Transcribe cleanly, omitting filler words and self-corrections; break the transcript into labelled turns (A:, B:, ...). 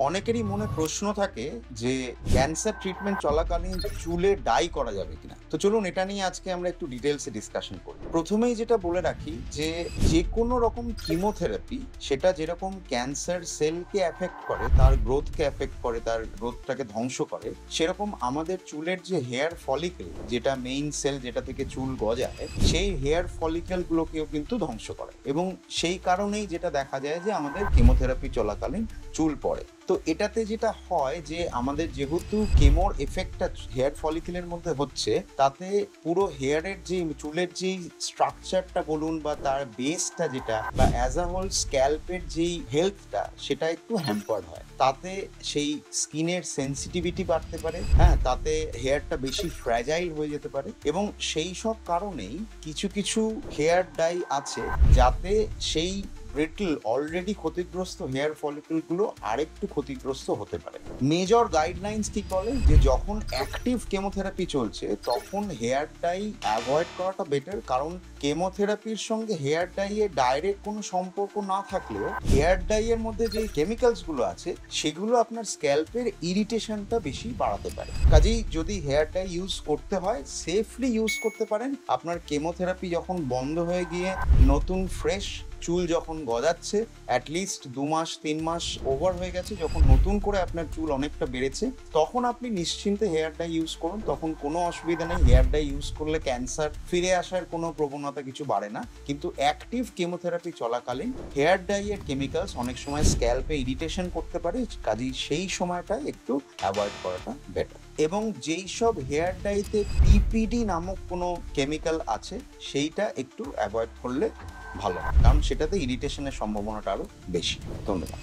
A: অনেকেরই মনে প্রশ্ন থাকে যে ক্যান্সার ট্রিটমেন্ট চলাকালীন চুলে ডাই করা যাবে কিনা। তো চলুন এটা নিয়ে আজকে আমরা একটু ডিটেলসে ডিসকাশন করি। প্রথমেই যেটা বলে রাখি যে কোনো রকম কিমোথেরাপি সেটা যেরকম ক্যান্সার সেলকে এফেক্ট করে, তার গ্রোথকে এফেক্ট করে, তার গ্রোথটাকে ধ্বংস করে, সেরকম আমাদের চুলের যে হেয়ার ফলিকেল, যেটা মেইন সেল যেটা থেকে চুল গজায়, সেই হেয়ার ফলিকেল গুলোকেও কিন্তু ধ্বংস করে। এবং সেই কারণেই যেটা দেখা যায় যে আমাদের কেমোথেরাপি চলাকালীন চুল পড়ে। তো এটাতে যেটা হয় যে আমাদের যেহেতু কেমোর এফেক্টটা হেয়ার ফলিকেলের মধ্যে হচ্ছে, তাতে পুরো হেয়ারের যে চুলের যেই স্ট্রাকচারটা বলুন বা তার বেসটা যেটা বা অ্যাজ আ হোল স্ক্যাল্পের যেই হেলথটা সেটা একটু হ্যাম্পার্ড হয়। তাতে সেই স্কিনের সেন্সিটিভিটি বাড়তে পারে, হ্যাঁ, তাতে হেয়ারটা বেশি ফ্র্যাজাইল হয়ে যেতে পারে। এবং সেই সব কারণেই কিছু কিছু হেয়ার ডাই আছে যাতে সেই ব্রিটল অলরেডি ক্ষতিগ্রস্ত হেয়ার ফলিকল গুলো আরেকটু ক্ষতিগ্রস্ত হতে পারে। মেজর গাইডলাইন্স কি বলে যে যখন অ্যাক্টিভ কেমোথেরাপি চলছে তখন হেয়ার ডাই অ্যাভয়েড করাটা বেটার, কারণ কেমোথেরাপির সঙ্গে হেয়ার ডাই এর ডাইরেক্ট কোনো সম্পর্ক না থাকলেও হেয়ার ডাই এর মধ্যে যে কেমিক্যালস গুলো আছে সেগুলো আপনার স্ক্যাল্পের ইরিটেশনটা বেশি বাড়াতে পারে। কাজেই যদি হেয়ার ডাই ইউজ করতে হয় সেফলি ইউজ করতে পারেন। আপনার কেমোথেরাপি যখন বন্ধ হয়ে গিয়ে নতুন ফ্রেশ চুল যখন গজাচ্ছে, অ্যাটলিস্ট 2 মাস 3 মাস ওভার হয়ে গেছে, যখন নতুন করে আপনার চুল অনেকটা বেড়েছে, তখন আপনি নিশ্চিন্তে হেয়ার ডাই ইউজ করুন। তখন কোনো অসুবিধা নেই। হেয়ার ডাই ইউজ করলে ক্যান্সার ফিরে আসার কোনো প্রবণতা কিছু বাড়ে না। কিন্তু অ্যাক্টিভ কেমোথেরাপি চলাকালীন হেয়ার ডাই এর কেমিক্যালস অনেক সময় স্ক্যাল্পে ইরিটেশন করতে পারে, কাজেই সেই সময়টা একটু অ্যাভয়েড করাটা বেটার। এবং যেই সব হেয়ার ডাইতে পিপিডি নামক কোনো কেমিক্যাল আছে সেইটা একটু অ্যাভয়েড করলে ভালো, কারণ সেটাতে ইরিটেশনের সম্ভাবনাটা আরো বেশি। ধন্যবাদ।